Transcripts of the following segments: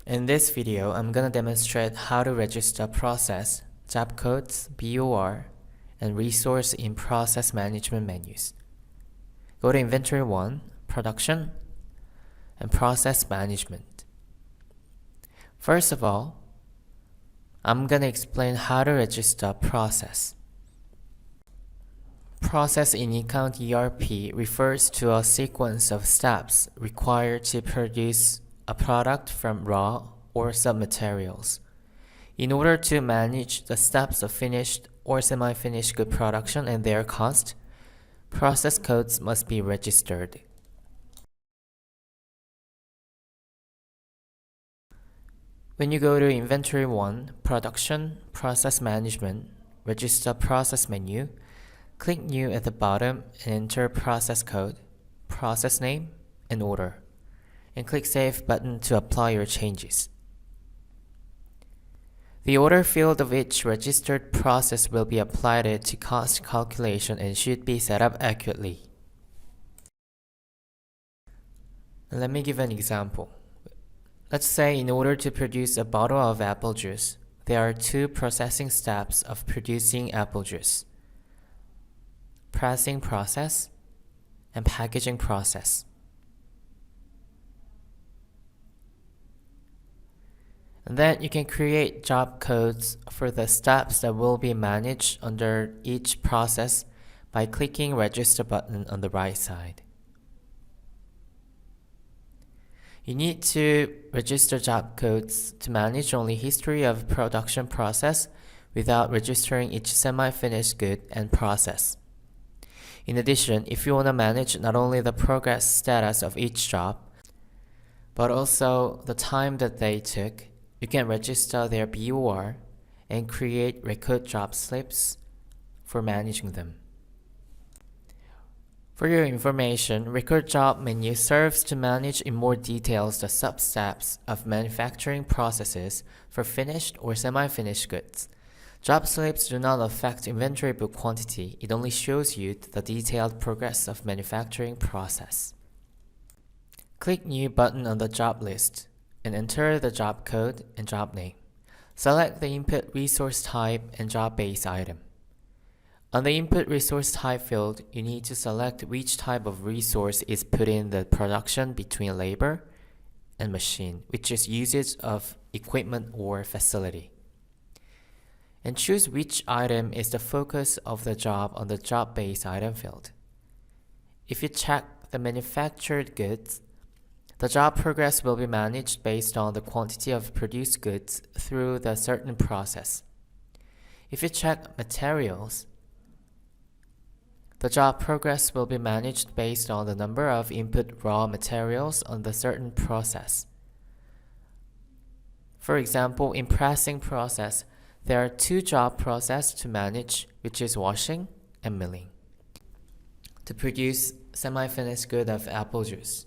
In this video, I'm gonna demonstrate how to register process, job codes, BOR, and resource in process management menus. Go to Inventory 1, Production, and Process Management. First of all, I'm gonna explain how to register process. Process in ECOUNT ERP refers to a sequence of steps required to produce a product from raw or submaterials. In order to manage the steps of finished or semi-finished good production and their cost, process codes must be registered. When you go to Inventory 1, Production, Process Management, Register Process menu, click New at the bottom and enter process code, process name, and order, and click Save button to apply your changes. The order field of each registered process will be applied to cost calculation and should be set up accurately. Let me give an example. Let's say in order to produce a bottle of apple juice, there are two processing steps of producing apple juice: pressing process and packaging process. And then you can create job codes for the steps that will be managed under each process by clicking Register button on the right side. You need to register job codes to manage only history of production process without registering each semi-finished good and process. In addition, if you want to manage not only the progress status of each job, but also the time that they took, you can register their BOR and create record job slips for managing them. For your information, Record Job menu serves to manage in more details the sub-steps of manufacturing processes for finished or semi-finished goods. Job slips do not affect inventory book quantity, it only shows you the detailed progress of manufacturing process. Click New button on the job list and enter the job code and job name. Select the input resource type and job base item. On the input resource type field, you need to select which type of resource is put in the production between labor and machine, which is usage of equipment or facility. And choose which item is the focus of the job on the job base item field. If you check the manufactured goods, the job progress will be managed based on the quantity of produced goods through the certain process. If you check materials, the job progress will be managed based on the number of input raw materials on the certain process. For example, in pressing process, there are two job processes to manage, which is washing and milling, to produce semi-finished good of apple juice.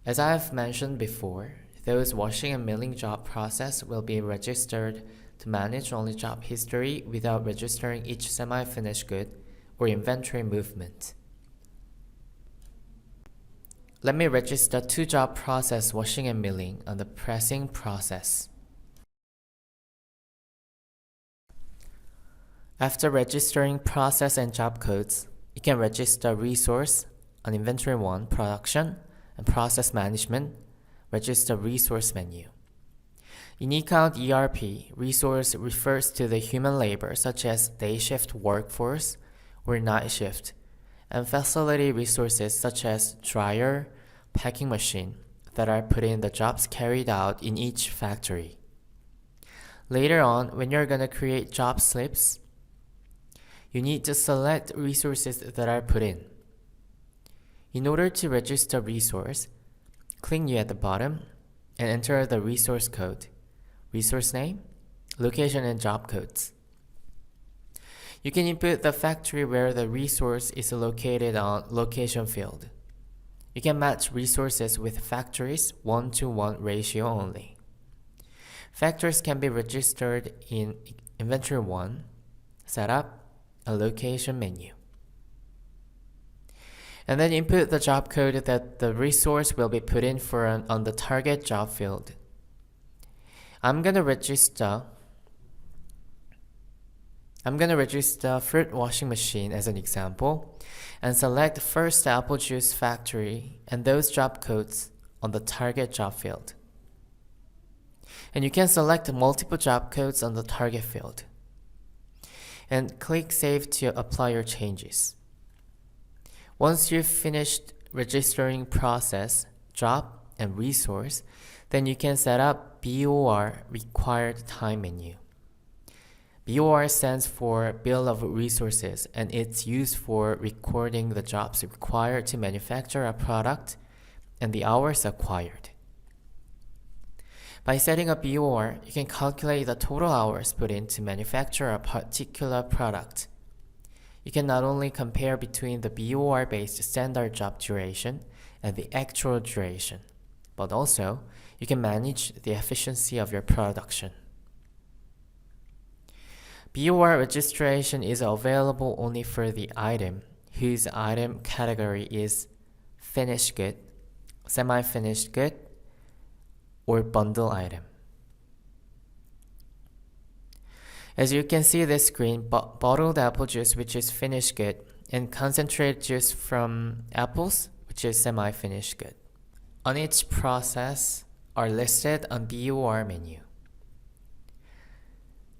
As I have mentioned before, those washing and milling job process will be registered to manage only job history without registering each semi-finished good or inventory movement. Let me register two job process washing and milling on the pressing process. After registering process and job codes, you can register resource on Inventory 1, Production, and Process Management, register resource menu. In ECOUNT ERP, resource refers to the human labor such as day shift workforce or night shift, and facility resources such as dryer, packing machine that are put in the jobs carried out in each factory. Later on, when you're going to create job slips, you need to select resources that are put in. In order to register resource, click New at the bottom and enter the resource code, resource name, location, and job codes. You can input the factory where the resource is located on location field. You can match resources with factories 1-to-1 ratio only. Factories can be registered in Inventory 1, Setup, and Location menu. And then input the job code that the resource will be put in on the target job field. I'm gonna register fruit washing machine as an example and select first apple juice factory and those job codes on the target job field. And you can select multiple job codes on the target field and click Save to apply your changes. Once you've finished registering process, job, and resource, then you can set up BOR required time menu. BOR stands for Bill of Resources, and it's used for recording the jobs required to manufacture a product and the hours acquired. By setting a BOR, you can calculate the total hours put in to manufacture a particular product. You can not only compare between the BOR-based standard job duration and the actual duration, but also you can manage the efficiency of your production. BOR registration is available only for the item whose item category is finished good, semi-finished good, or bundle item. As you can see this screen, bottled apple juice, which is finished good, and concentrated juice from apples, which is semi-finished good, on each process are listed on BOR menu.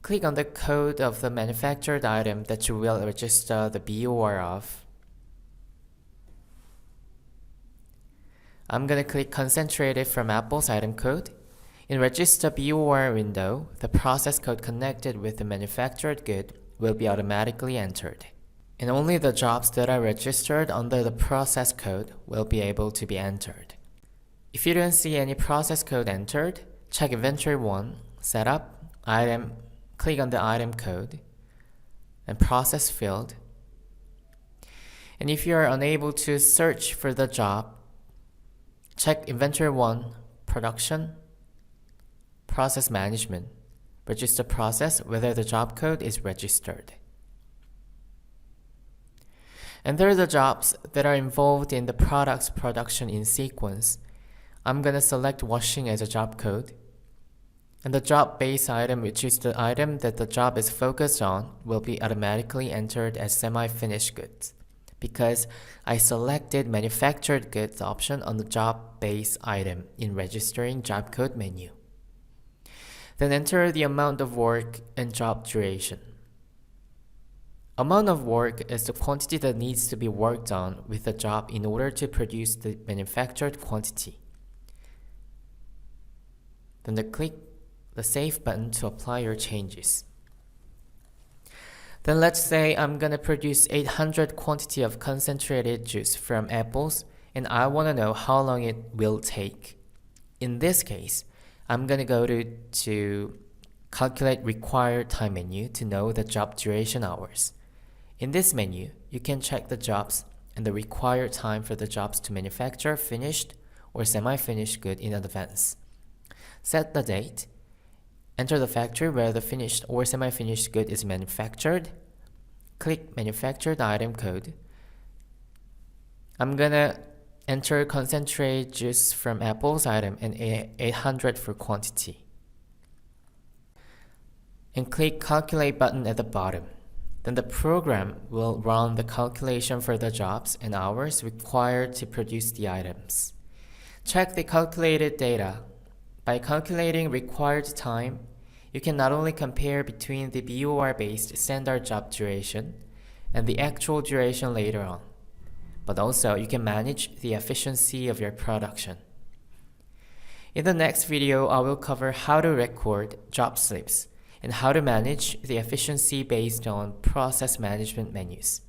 Click on the code of the manufactured item that you will register the BOR of. I'm going to click Concentrated from Apple's item code. In Register BOR window, the process code connected with the manufactured good will be automatically entered, and only the jobs that are registered under the process code will be able to be entered. If you don't see any process code entered, check Inventory 1, Setup, Item, click on the item code, and Process field. And if you are unable to search for the job, check Inventory 1, Production, Process Management, register process whether the job code is registered. Enter the jobs that are involved in the product's production in sequence. I'm going to select washing as a job code. And the job base item, which is the item that the job is focused on, will be automatically entered as semi-finished goods because I selected manufactured goods option on the job base item in registering job code menu. Then enter the amount of work and job duration. Amount of work is the quantity that needs to be worked on with the job in order to produce the manufactured quantity. Then click the Save button to apply your changes. Then let's say I'm going to produce 800 quantity of concentrated juice from apples and I want to know how long it will take. In this case, I'm going to go to Calculate Required Time menu to know the job duration hours. In this menu, you can check the jobs and the required time for the jobs to manufacture finished or semi-finished good in advance. Set the date. Enter the factory where the finished or semi-finished good is manufactured. Click Manufactured Item Code. I'm gonna enter concentrated juice from apples item and 800 for quantity. And click Calculate button at the bottom. Then the program will run the calculation for the jobs and hours required to produce the items. Check the calculated data. By calculating required time, you can not only compare between the BOR-based standard job duration and the actual duration later on, but also you can manage the efficiency of your production. In the next video, I will cover how to record job slips and how to manage the efficiency based on process management menus.